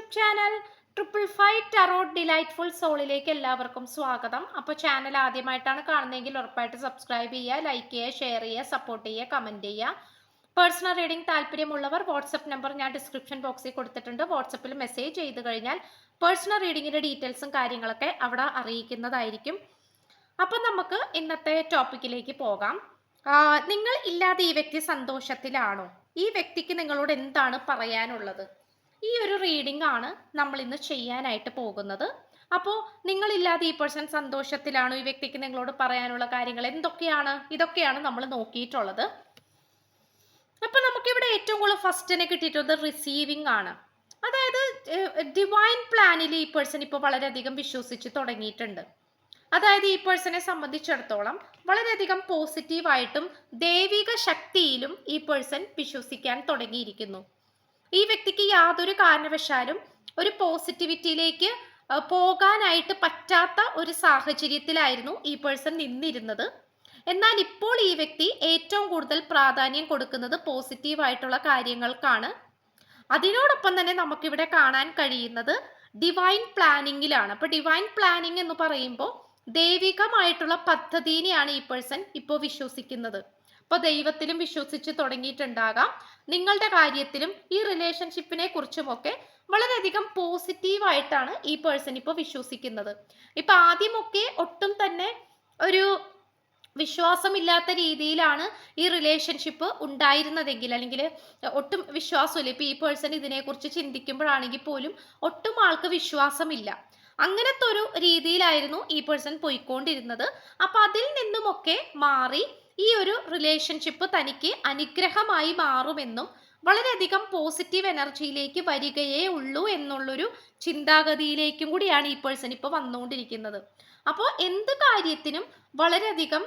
YouTube channel 555 tarot delightful സോളിലേക്ക് എല്ലാവർക്കും സ്വാഗതം. അപ്പോൾ ചാനൽ ആദ്യമായിട്ടാണ് കാണുന്നതെങ്കിൽ ഉറപ്പായിട്ട് സബ്സ്ക്രൈബ് ചെയ്യുക, ലൈക്ക് ചെയ്യുക, ഷെയർ ചെയ്യുക, സപ്പോർട്ട് ചെയ്യുക, കമൻറ്റ് ചെയ്യുക. പേഴ്സണൽ റീഡിംഗ് താല്പര്യമുള്ളവർ വാട്സപ്പ് നമ്പർ ഞാൻ ഡിസ്ക്രിപ്ഷൻ ബോക്സിൽ കൊടുത്തിട്ടുണ്ട്. വാട്സപ്പിൽ മെസ്സേജ് ചെയ്ത് കഴിഞ്ഞാൽ പേഴ്സണൽ റീഡിങ്ങിൻ്റെ ഡീറ്റെയിൽസും കാര്യങ്ങളൊക്കെ അവിടെ അറിയിക്കുന്നതായിരിക്കും. അപ്പം നമുക്ക് ഇന്നത്തെ ടോപ്പിക്കിലേക്ക് പോകാം. നിങ്ങൾ ഇല്ലാതെ ഈ വ്യക്തി സന്തോഷത്തിലാണോ? ഈ വ്യക്തിക്ക് നിങ്ങളോട് എന്താണ് പറയാനുള്ളത്? ഈ ഒരു റീഡിംഗ് ആണ് നമ്മൾ ഇന്ന് ചെയ്യാനായിട്ട് പോകുന്നത്. അപ്പോൾ നിങ്ങളില്ലാതെ ഈ പേഴ്സൺ സന്തോഷത്തിലാണോ? ഈ വ്യക്തിക്ക് നിങ്ങളോട് പറയാനുള്ള കാര്യങ്ങൾ എന്തൊക്കെയാണ്? ഇതൊക്കെയാണ് നമ്മൾ നോക്കിയിട്ടുള്ളത്. അപ്പം നമുക്കിവിടെ ഏറ്റവും കൂടുതൽ ഫസ്റ്റിനെ കിട്ടിയിട്ടുള്ളത് റിസീവിംഗ് ആണ്. അതായത് ഡിവൈൻ പ്ലാനിൽ ഈ പേഴ്സൺ ഇപ്പോൾ വളരെയധികം വിശ്വസിച്ച് തുടങ്ങിയിട്ടുണ്ട്. അതായത് ഈ പേഴ്സണെ സംബന്ധിച്ചിടത്തോളം വളരെയധികം പോസിറ്റീവായിട്ടും ദൈവിക ശക്തിയിലും ഈ പേഴ്സൺ വിശ്വസിക്കാൻ തുടങ്ങിയിരിക്കുന്നു. ഈ വ്യക്തിക്ക് യാതൊരു കാരണവശാലും ഒരു പോസിറ്റിവിറ്റിയിലേക്ക് പോകാനായിട്ട് പറ്റാത്ത ഒരു സാഹചര്യത്തിലായിരുന്നു ഈ പേഴ്സൺ നിന്നിരുന്നത്. എന്നാൽ ഇപ്പോൾ ഈ വ്യക്തി ഏറ്റവും കൂടുതൽ പ്രാധാന്യം കൊടുക്കുന്നത് പോസിറ്റീവായിട്ടുള്ള കാര്യങ്ങൾക്കാണ്. അതിനോടൊപ്പം തന്നെ നമുക്കിവിടെ കാണാൻ കഴിയുന്നത് ഡിവൈൻ പ്ലാനിങ്ങിലാണ്. അപ്പോൾ ഡിവൈൻ പ്ലാനിങ് എന്ന് പറയുമ്പോൾ ദൈവികമായിട്ടുള്ള പദ്ധതിനെയാണ് ഈ പേഴ്സൺ ഇപ്പോൾ വിശ്വസിക്കുന്നത്. അപ്പോൾ ദൈവത്തിലും വിശ്വസിച്ച് തുടങ്ങിയിട്ടുണ്ടാകാം. നിങ്ങളുടെ കാര്യത്തിലും ഈ റിലേഷൻഷിപ്പിനെ കുറിച്ചുമൊക്കെ വളരെയധികം പോസിറ്റീവായിട്ടാണ് ഈ പേഴ്സൺ ഇപ്പോൾ വിശ്വസിക്കുന്നത്. ഇപ്പം ആദ്യമൊക്കെ ഒട്ടും തന്നെ ഒരു വിശ്വാസമില്ലാത്ത രീതിയിലാണ് ഈ റിലേഷൻഷിപ്പ് ഉണ്ടായിരുന്നതെങ്കിൽ, അല്ലെങ്കിൽ ഒട്ടും വിശ്വാസമില്ല. ഇപ്പം ഈ പേഴ്സൺ ഇതിനെക്കുറിച്ച് ചിന്തിക്കുമ്പോഴാണെങ്കിൽ പോലും ഒട്ടും ആൾക്ക് വിശ്വാസമില്ല. അങ്ങനത്തെ ഒരു രീതിയിലായിരുന്നു ഈ പേഴ്സൺ പോയിക്കൊണ്ടിരുന്നത്. അപ്പം അതിൽ നിന്നുമൊക്കെ മാറി ഈ ഒരു റിലേഷൻഷിപ്പ് തനിക്ക് അനുഗ്രഹമായി മാറുമെന്നും വളരെയധികം പോസിറ്റീവ് എനർജിയിലേക്ക് വരികയേ ഉള്ളൂ എന്നുള്ളൊരു ചിന്താഗതിയിലേക്കും കൂടിയാണ് ഈ പേഴ്സൺ ഇപ്പോൾ വന്നുകൊണ്ടിരിക്കുന്നത്. അപ്പോൾ എന്ത് കാര്യത്തിനും വളരെയധികം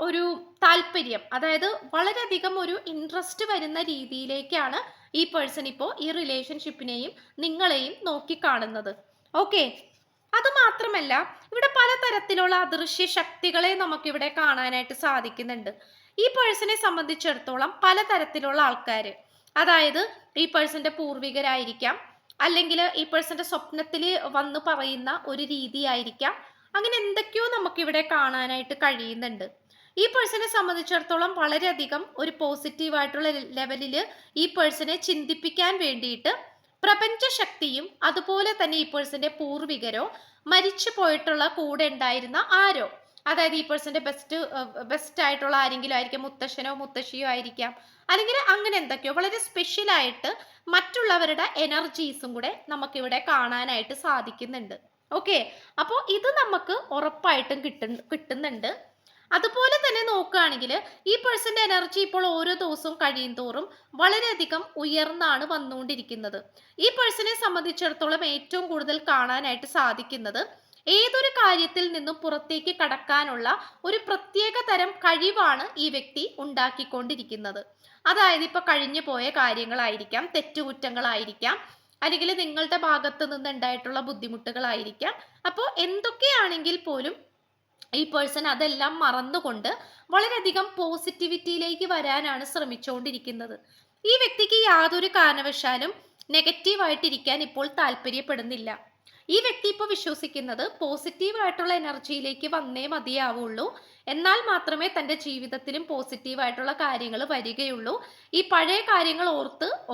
ഒരു താല്പര്യം, അതായത് വളരെയധികം ഒരു ഇൻട്രസ്റ്റ് വരുന്ന രീതിയിലേക്കാണ് ഈ പേഴ്സൺ ഇപ്പോൾ ഈ റിലേഷൻഷിപ്പിനെയും നിങ്ങളെയും നോക്കിക്കാണുന്നത്. ഓക്കെ, അത് മാത്രമല്ല ഇവിടെ പലതരത്തിലുള്ള അദൃശ്യ ശക്തികളെ നമുക്കിവിടെ കാണാനായിട്ട് സാധിക്കുന്നുണ്ട്. ഈ പേഴ്സണെ സംബന്ധിച്ചിടത്തോളം പലതരത്തിലുള്ള ആൾക്കാർ, അതായത് ഈ പേഴ്സന്റെ പൂർവികരായിരിക്കാം, അല്ലെങ്കിൽ ഈ പേഴ്സന്റെ സ്വപ്നത്തിൽ വന്ന് പറയുന്ന ഒരു രീതിയായിരിക്കാം. അങ്ങനെ എന്തൊക്കെയോ നമുക്കിവിടെ കാണാനായിട്ട് കഴിയുന്നുണ്ട്. ഈ പേഴ്സണെ സംബന്ധിച്ചിടത്തോളം വളരെയധികം ഒരു പോസിറ്റീവായിട്ടുള്ള ലെവലിൽ ഈ പേഴ്സണെ ചിന്തിപ്പിക്കാൻ വേണ്ടിയിട്ട് പ്രപഞ്ചശക്തിയും അതുപോലെ തന്നെ ഈ പേഴ്സന്റെ പൂർവികരോ മരിച്ചു പോയിട്ടുള്ള കൂടെ ഉണ്ടായിരുന്ന ആരോ, അതായത് ഈ പേഴ്സന്റെ ബെസ്റ്റ് ആയിട്ടുള്ള ആരെങ്കിലും ആയിരിക്കാം, മുത്തശ്ശനോ മുത്തശ്ശിയോ ആയിരിക്കാം, അല്ലെങ്കിൽ അങ്ങനെ എന്തൊക്കെയോ വളരെ സ്പെഷ്യലായിട്ട് മറ്റുള്ളവരുടെ എനർജീസും കൂടെ നമുക്കിവിടെ കാണാനായിട്ട് സാധിക്കുന്നുണ്ട്. ഓക്കെ, അപ്പോൾ ഇത് നമുക്ക് ഉറപ്പായിട്ടും കിട്ടുന്നുണ്ട്. അതുപോലെ തന്നെ നോക്കുകയാണെങ്കിൽ ഈ പേഴ്സന്റെ എനർജി ഇപ്പോൾ ഓരോ ദിവസവും കഴിയും തോറും വളരെയധികം ഉയർന്നാണ് വന്നുകൊണ്ടിരിക്കുന്നത്. ഈ പേഴ്സണെ സംബന്ധിച്ചിടത്തോളം ഏറ്റവും കൂടുതൽ കാണാനായിട്ട് സാധിക്കുന്നത് ഏതൊരു കാര്യത്തിൽ നിന്നും പുറത്തേക്ക് കടക്കാനുള്ള ഒരു പ്രത്യേക തരം കഴിവാണ് ഈ വ്യക്തി ഉണ്ടാക്കിക്കൊണ്ടിരിക്കുന്നത്. അതായത് ഇപ്പൊ കഴിഞ്ഞു പോയ കാര്യങ്ങളായിരിക്കാം, തെറ്റുകുറ്റങ്ങളായിരിക്കാം, അല്ലെങ്കിൽ നിങ്ങളുടെ ഭാഗത്ത് നിന്ന് ഉണ്ടായിട്ടുള്ള ബുദ്ധിമുട്ടുകളായിരിക്കാം. അപ്പോൾ എന്തൊക്കെയാണെങ്കിൽ പോലും ഈ പേഴ്സൺ അതെല്ലാം മറന്നുകൊണ്ട് വളരെയധികം പോസിറ്റിവിറ്റിയിലേക്ക് വരാനാണ് ശ്രമിച്ചുകൊണ്ടിരിക്കുന്നത്. ഈ വ്യക്തിക്ക് യാതൊരു കാരണവശാലും നെഗറ്റീവായിട്ടിരിക്കാൻ ഇപ്പോൾ താല്പര്യപ്പെടുന്നില്ല. ഈ വ്യക്തി ഇപ്പോൾ വിശ്വസിക്കുന്നത് പോസിറ്റീവായിട്ടുള്ള എനർജിയിലേക്ക് വന്നേ മതിയാവുള്ളൂ, എന്നാൽ മാത്രമേ തൻ്റെ ജീവിതത്തിലും പോസിറ്റീവായിട്ടുള്ള കാര്യങ്ങൾ വരികയുള്ളൂ. ഈ പഴയ കാര്യങ്ങൾ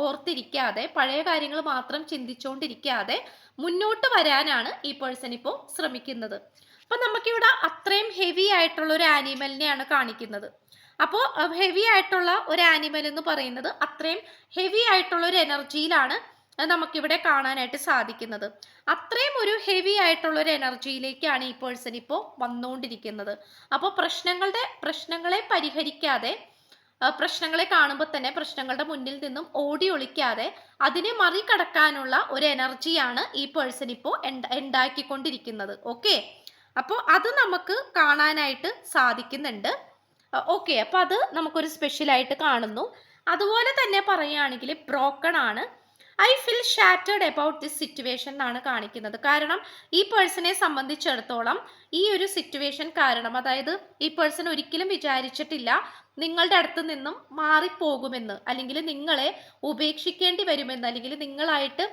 ഓർത്തിരിക്കാതെ, പഴയ കാര്യങ്ങൾ മാത്രം ചിന്തിച്ചുകൊണ്ടിരിക്കാതെ മുന്നോട്ട് വരാനാണ് ഈ പേഴ്സൺ ഇപ്പോൾ ശ്രമിക്കുന്നത്. അപ്പൊ നമുക്കിവിടെ അത്രയും ഹെവി ആയിട്ടുള്ള ഒരു ആനിമലിനെയാണ് കാണിക്കുന്നത്. അപ്പോൾ ഹെവി ആയിട്ടുള്ള ഒരു ആനിമൽ എന്ന് പറയുന്നത് അത്രയും ഹെവി ആയിട്ടുള്ള ഒരു എനർജിയിലാണ് നമുക്കിവിടെ കാണാനായിട്ട് സാധിക്കുന്നത്. അത്രയും ഒരു ഹെവി ആയിട്ടുള്ള ഒരു എനർജിയിലേക്കാണ് ഈ പേഴ്സൺ ഇപ്പോൾ വന്നുകൊണ്ടിരിക്കുന്നത്. അപ്പോൾ പ്രശ്നങ്ങളെ പരിഹരിക്കാതെ, പ്രശ്നങ്ങളെ കാണുമ്പോൾ തന്നെ പ്രശ്നങ്ങളുടെ മുന്നിൽ നിന്നും ഓടി ഒളിക്കാതെ അതിനെ മറികടക്കാനുള്ള ഒരു എനർജിയാണ് ഈ പേഴ്സൺ ഇപ്പോൾ ഉണ്ടാക്കിക്കൊണ്ടിരിക്കുന്നത്. ഓക്കെ, അപ്പോൾ അത് നമുക്ക് കാണാനായിട്ട് സാധിക്കുന്നുണ്ട്. ഓക്കെ, അപ്പോൾ അത് നമുക്കൊരു സ്പെഷ്യലായിട്ട് കാണുന്നു. അതുപോലെ തന്നെ പറയുകയാണെങ്കിൽ ബ്രോക്കൺ ആണ്. I feel shattered about this situation എന്നാണ് കാണിക്കുന്നത്. കാരണം ഈ പേഴ്സണെ സംബന്ധിച്ചിടത്തോളം ഈ ഒരു സിറ്റുവേഷൻ കാരണം, അതായത് ഈ പേഴ്സൺ ഒരിക്കലും വിചാരിച്ചിട്ടില്ല നിങ്ങളുടെ അടുത്ത് നിന്നും മാറിപ്പോകുമെന്ന്, അല്ലെങ്കിൽ നിങ്ങളെ ഉപേക്ഷിക്കേണ്ടി വരുമെന്ന്, അല്ലെങ്കിൽ നിങ്ങളായിട്ട്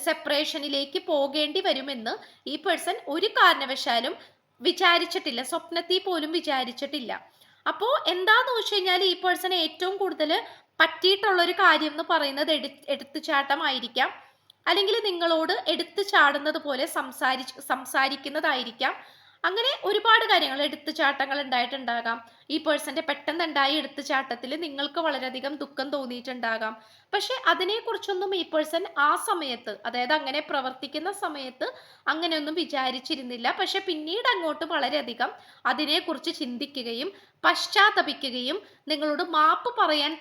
സെപ്പറേഷനിലേക്ക് പോകേണ്ടി വരുമെന്ന് ഈ പേഴ്സൺ ഒരു കാരണവശാലും വിചാരിച്ചിട്ടില്ല, സ്വപ്നത്തിൽ പോലും വിചാരിച്ചിട്ടില്ല. അപ്പോൾ എന്താന്ന് വെച്ച് കഴിഞ്ഞാൽ ഈ പേഴ്സൺ ഏറ്റവും കൂടുതൽ പറ്റിയിട്ടുള്ള ഒരു കാര്യം എന്ന് പറയുന്നത് എടുത്തുചാട്ടമായിരിക്കാം, അല്ലെങ്കിൽ നിങ്ങളോട് എടുത്തു ചാടുന്നത് പോലെ സംസാരിക്കുന്നതായിരിക്കാം. അങ്ങനെ ഒരുപാട് കാര്യങ്ങൾ, എടുത്തുചാട്ടങ്ങൾ ഉണ്ടായിട്ടുണ്ടാകാം. ഈ പേഴ്സന്റെ പെട്ടെന്നുണ്ടായ എടുത്തുചാട്ടത്തിൽ നിങ്ങൾക്ക് വളരെയധികം ദുഃഖം തോന്നിയിട്ടുണ്ടാകാം. പക്ഷെ അതിനെക്കുറിച്ചൊന്നും ഈ പേഴ്സൺ ആ സമയത്ത്, അതായത് അങ്ങനെ പ്രവർത്തിക്കുന്ന സമയത്ത് അങ്ങനെയൊന്നും വിചാരിച്ചിരുന്നില്ല. പക്ഷെ പിന്നീട് അങ്ങോട്ട് വളരെയധികം അതിനെക്കുറിച്ച് ചിന്തിക്കുകയും പശ്ചാത്തപിക്കുകയും നിങ്ങളോട് മാപ്പ് പറയാൻ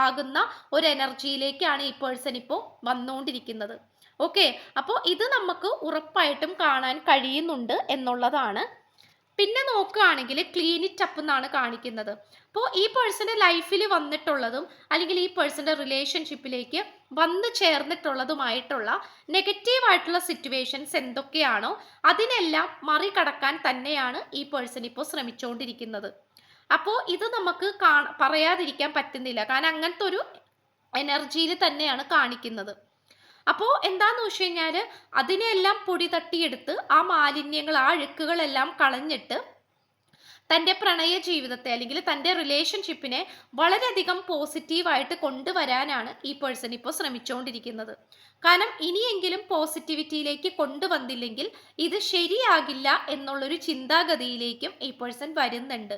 ആകുന്ന ഒരു എനർജിയിലേക്കാണ് ഈ പേഴ്സൺ ഇപ്പോൾ വന്നുകൊണ്ടിരിക്കുന്നത്. ഓക്കെ, അപ്പോൾ ഇത് നമുക്ക് ഉറപ്പായിട്ടും കാണാൻ കഴിയുന്നുണ്ട് എന്നുള്ളതാണ്. പിന്നെ നോക്കുകയാണെങ്കിൽ ക്ലീൻ ഇറ്റ് അപ്പ് എന്നാണ് കാണിക്കുന്നത്. അപ്പോൾ ഈ പേഴ്സന്റെ ലൈഫിൽ വന്നിട്ടുള്ളതും അല്ലെങ്കിൽ ഈ പേഴ്സന്റെ റിലേഷൻഷിപ്പിലേക്ക് വന്നു ചേർന്നിട്ടുള്ളതുമായിട്ടുള്ള നെഗറ്റീവായിട്ടുള്ള സിറ്റുവേഷൻസ് എന്തൊക്കെയാണോ അതിനെല്ലാം മറികടക്കാൻ തന്നെയാണ് ഈ പേഴ്സൺ ഇപ്പോൾ ശ്രമിച്ചുകൊണ്ടിരിക്കുന്നത്. അപ്പോൾ ഇത് നമുക്ക് പറയാതിരിക്കാൻ പറ്റുന്നില്ല, കാരണം അങ്ങനത്തെ ഒരു എനർജിയിൽ തന്നെയാണ് കാണിക്കുന്നത്. അപ്പോൾ എന്താന്ന് വെച്ച് കഴിഞ്ഞാൽ അതിനെല്ലാം പൊടി തട്ടിയെടുത്ത് ആ മാലിന്യങ്ങൾ, ആ അഴുക്കുകളെല്ലാം കളഞ്ഞിട്ട് തൻ്റെ പ്രണയ ജീവിതത്തെ അല്ലെങ്കിൽ തൻ്റെ റിലേഷൻഷിപ്പിനെ വളരെയധികം പോസിറ്റീവായിട്ട് കൊണ്ടുവരാനാണ് ഈ പേഴ്സൺ ഇപ്പോൾ ശ്രമിച്ചുകൊണ്ടിരിക്കുന്നത്. കാരണം ഇനിയെങ്കിലും പോസിറ്റിവിറ്റിയിലേക്ക് കൊണ്ടുവന്നില്ലെങ്കിൽ ഇത് ശരിയാകില്ല എന്നുള്ളൊരു ചിന്താഗതിയിലേക്കും ഈ പേഴ്സൺ വരുന്നുണ്ട്.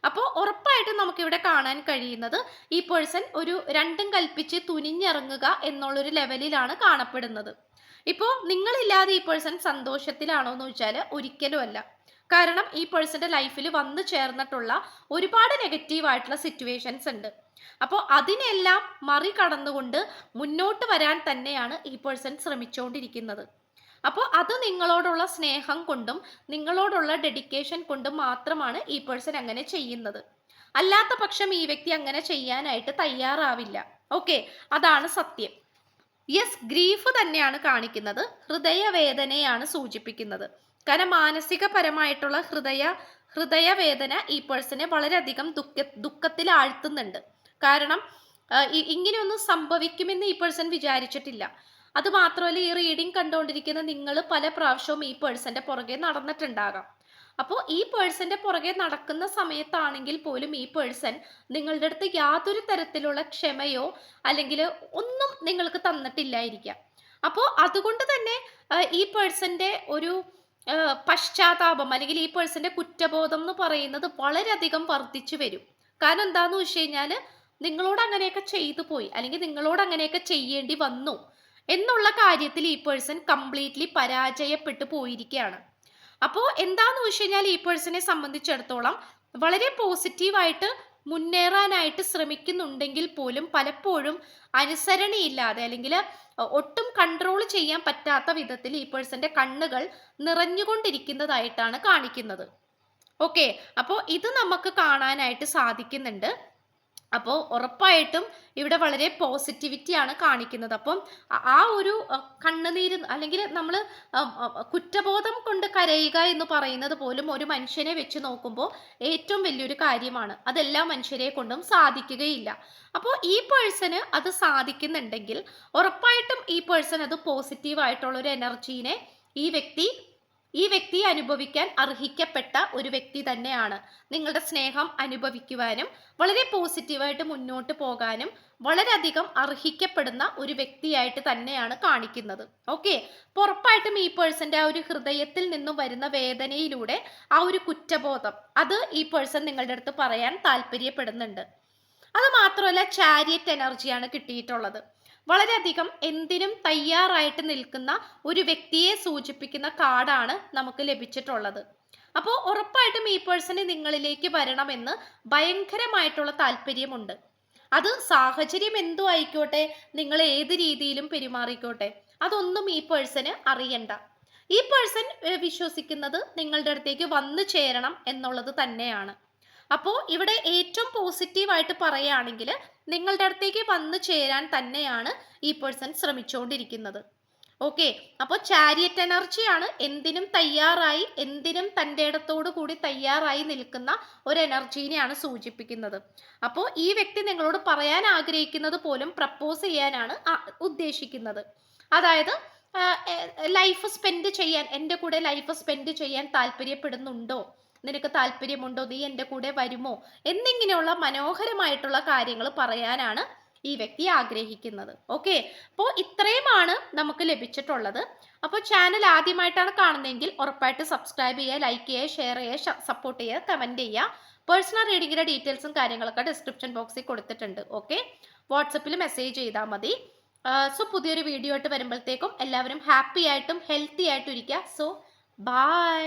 അപ്പോൾ ഉറപ്പായിട്ടും നമുക്കിവിടെ കാണാൻ കഴിയുന്നത് ഈ പേഴ്സൺ ഒരു രണ്ടും കൽപ്പിച്ച് തുനിഞ്ഞിറങ്ങുക എന്നുള്ളൊരു ലെവലിലാണ് കാണപ്പെടുന്നത്. ഇപ്പോൾ നിങ്ങളില്ലാതെ ഈ പേഴ്സൺ സന്തോഷത്തിലാണോ എന്ന് ചോദിച്ചാൽ ഒരിക്കലും അല്ല. കാരണം ഈ പേഴ്സന്റെ ലൈഫിൽ വന്നു ചേർന്നിട്ടുള്ള ഒരുപാട് നെഗറ്റീവായിട്ടുള്ള സിറ്റുവേഷൻസ് ഉണ്ട്. അപ്പോൾ അതിനെല്ലാം മറികടന്നുകൊണ്ട് മുന്നോട്ട് വരാൻ തന്നെയാണ് ഈ പേഴ്സൺ ശ്രമിച്ചുകൊണ്ടിരിക്കുന്നത്. അപ്പോൾ അത് നിങ്ങളോടുള്ള സ്നേഹം കൊണ്ടും നിങ്ങളോടുള്ള ഡെഡിക്കേഷൻ കൊണ്ടും മാത്രമാണ് ഈ പേഴ്സൺ അങ്ങനെ ചെയ്യുന്നത്. അല്ലാത്ത പക്ഷം ഈ വ്യക്തി അങ്ങനെ ചെയ്യാനായിട്ട് തയ്യാറാവില്ല. ഓക്കെ, അതാണ് സത്യം. യെസ്, ഗ്രീഫ് തന്നെയാണ് കാണിക്കുന്നത്, ഹൃദയവേദനയാണ് സൂചിപ്പിക്കുന്നത്. കാരണം മാനസികപരമായിട്ടുള്ള ഹൃദയവേദന ഈ പേഴ്സണെ വളരെയധികം ദുഃഖത്തിൽ ആഴ്ത്തുന്നുണ്ട്. കാരണം ഇങ്ങനെയൊന്നും സംഭവിക്കുമെന്ന് ഈ പേഴ്സൺ വിചാരിച്ചിട്ടില്ല. അത് മാത്രമല്ല, ഈ റീഡിംഗ് കണ്ടുകൊണ്ടിരിക്കുന്ന നിങ്ങൾ പല പ്രാവശ്യവും ഈ പേഴ്സന്റെ പുറകെ നടന്നിട്ടുണ്ടാകാം. അപ്പോൾ ഈ പേഴ്സന്റെ പുറകെ നടക്കുന്ന സമയത്താണെങ്കിൽ പോലും ഈ പേഴ്സൺ നിങ്ങളുടെ അടുത്ത് യാതൊരു തരത്തിലുള്ള ക്ഷമയോ അല്ലെങ്കിൽ ഒന്നും നിങ്ങൾക്ക് തന്നിട്ടില്ലായിരിക്കാം. അപ്പോൾ അതുകൊണ്ട് തന്നെ ഈ പേഴ്സന്റെ ഒരു പശ്ചാത്താപം അല്ലെങ്കിൽ ഈ പേഴ്സന്റെ കുറ്റബോധം എന്ന് പറയുന്നത് വളരെയധികം വർദ്ധിച്ചു വരും. കാരണം എന്താന്ന് വെച്ച് കഴിഞ്ഞാൽ നിങ്ങളോട് അങ്ങനെയൊക്കെ ചെയ്തു പോയി, അല്ലെങ്കിൽ നിങ്ങളോട് അങ്ങനെയൊക്കെ ചെയ്യേണ്ടി വന്നു എന്നുള്ള കാര്യത്തിൽ ഈ പേഴ്സൺ കംപ്ലീറ്റ്ലി പരാജയപ്പെട്ടു പോയിരിക്കുകയാണ്. അപ്പോൾ എന്താന്ന് വെച്ച് കഴിഞ്ഞാൽ ഈ പേഴ്സണെ സംബന്ധിച്ചിടത്തോളം വളരെ പോസിറ്റീവായിട്ട് മുന്നേറാനായിട്ട് ശ്രമിക്കുന്നുണ്ടെങ്കിൽ പോലും പലപ്പോഴും അനുസരണയില്ലാതെ അല്ലെങ്കിൽ ഒട്ടും കൺട്രോൾ ചെയ്യാൻ പറ്റാത്ത വിധത്തിൽ ഈ പേഴ്സന്റെ കണ്ണുകൾ നിറഞ്ഞുകൊണ്ടിരിക്കുന്നതായിട്ടാണ് കാണിക്കുന്നത്. ഓക്കെ, അപ്പോൾ ഇത് നമുക്ക് കാണാനായിട്ട് സാധിക്കുന്നുണ്ട്. അപ്പോൾ ഉറപ്പായിട്ടും ഇവിടെ വളരെ പോസിറ്റിവിറ്റിയാണ് കാണിക്കുന്നത്. അപ്പം ആ ഒരു കണ്ണുനീര് അല്ലെങ്കിൽ നമ്മൾ കുറ്റബോധം കൊണ്ട് കരയുക എന്ന് പറയുന്നത് പോലും ഒരു മനുഷ്യനെ വെച്ച് നോക്കുമ്പോൾ ഏറ്റവും വലിയൊരു കാര്യമാണ്. അതെല്ലാ മനുഷ്യരെ കൊണ്ടും സാധിക്കുകയില്ല. അപ്പോൾ ഈ പേഴ്സണ് അത് സാധിക്കുന്നുണ്ടെങ്കിൽ ഉറപ്പായിട്ടും ഈ പേഴ്സൺ അത് പോസിറ്റീവായിട്ടുള്ള ഒരു എനർജീനെ ഈ വ്യക്തി അനുഭവിക്കാൻ അർഹിക്കപ്പെട്ട ഒരു വ്യക്തി തന്നെയാണ്. നിങ്ങളുടെ സ്നേഹം അനുഭവിക്കുവാനും വളരെ പോസിറ്റീവായിട്ട് മുന്നോട്ട് പോകാനും വളരെയധികം അർഹിക്കപ്പെടുന്ന ഒരു വ്യക്തിയായിട്ട് തന്നെയാണ് കാണിക്കുന്നത്. ഓക്കെ, അപ്പോൾ ഉറപ്പായിട്ടും ഈ പേഴ്സന്റെ ആ ഒരു ഹൃദയത്തിൽ നിന്നും വരുന്ന വേദനയിലൂടെ ആ ഒരു കുറ്റബോധം അത് ഈ പേഴ്സൺ നിങ്ങളുടെ അടുത്ത് പറയാൻ താല്പര്യപ്പെടുന്നുണ്ട്. അത് മാത്രമല്ല, ചാരിയറ്റ് എനർജിയാണ് കിട്ടിയിട്ടുള്ളത്. വളരെയധികം എന്തിനും തയ്യാറായിട്ട് നിൽക്കുന്ന ഒരു വ്യക്തിയെ സൂചിപ്പിക്കുന്ന കാർഡാണ് നമുക്ക് ലഭിച്ചിട്ടുള്ളത്. അപ്പോൾ ഉറപ്പായിട്ടും ഈ പേഴ്സണ് നിങ്ങളിലേക്ക് വരണമെന്ന് ഭയങ്കരമായിട്ടുള്ള താല്പര്യമുണ്ട്. അത് സാഹചര്യം എന്തോ ആയിക്കോട്ടെ, നിങ്ങൾ ഏത് രീതിയിലും പെരുമാറിക്കോട്ടെ, അതൊന്നും ഈ പേഴ്സണ് അറിയണ്ട. ഈ പേഴ്സൺ വിശ്വസിക്കുന്നത് നിങ്ങളുടെ അടുത്തേക്ക് വന്നു ചേരണം എന്നുള്ളത് തന്നെയാണ്. അപ്പോൾ ഇവിടെ ഏറ്റവും പോസിറ്റീവായിട്ട് പറയുകയാണെങ്കിൽ നിങ്ങളുടെ അടുത്തേക്ക് വന്നു ചേരാൻ തന്നെയാണ് ഈ പേഴ്സൺ ശ്രമിച്ചുകൊണ്ടിരിക്കുന്നത്. ഓക്കെ, അപ്പോൾ ചാരിയറ്റ് എനർജിയാണ് എന്തിനും തയ്യാറായി, എന്തിനും തൻ്റെ ഇടത്തോടു കൂടി തയ്യാറായി നിൽക്കുന്ന ഒരു എനർജീനെയാണ് സൂചിപ്പിക്കുന്നത്. അപ്പോൾ ഈ വ്യക്തി നിങ്ങളോട് പറയാൻ ആഗ്രഹിക്കുന്നത് പോലും പ്രപ്പോസ് ചെയ്യാനാണ് ഉദ്ദേശിക്കുന്നത്. അതായത് ലൈഫ് സ്പെൻഡ് ചെയ്യാൻ, എൻ്റെ കൂടെ ലൈഫ് സ്പെൻഡ് ചെയ്യാൻ താല്പര്യപ്പെടുന്നുണ്ടോ, നിനക്ക് താല്പര്യമുണ്ടോ, നീ എൻ്റെ കൂടെ വരുമോ എന്നിങ്ങനെയുള്ള മനോഹരമായിട്ടുള്ള കാര്യങ്ങൾ പറയാനാണ് ഈ വ്യക്തി ആഗ്രഹിക്കുന്നത്. ഓക്കെ, അപ്പോൾ ഇത്രയുമാണ് നമുക്ക് ലഭിച്ചിട്ടുള്ളത്. അപ്പോൾ ചാനൽ ആദ്യമായിട്ടാണ് കാണുന്നതെങ്കിൽ ഉറപ്പായിട്ട് സബ്സ്ക്രൈബ് ചെയ്യുക, ലൈക്ക് ചെയ്യുക, ഷെയർ ചെയ്യുക, സപ്പോർട്ട് ചെയ്യുക, കമൻറ്റ് ചെയ്യുക. പേഴ്സണൽ റീഡിങ്ങിൻ്റെ ഡീറ്റെയിൽസും കാര്യങ്ങളൊക്കെ ഡിസ്ക്രിപ്ഷൻ ബോക്സിൽ കൊടുത്തിട്ടുണ്ട്. ഓക്കെ, വാട്സപ്പിൽ മെസ്സേജ് ചെയ്താൽ മതി. സോ പുതിയൊരു വീഡിയോ ആയിട്ട് വരുമ്പോഴത്തേക്കും എല്ലാവരും ഹാപ്പി ആയിട്ടും ഹെൽത്തി ആയിട്ടും ഇരിക്കുക. So by.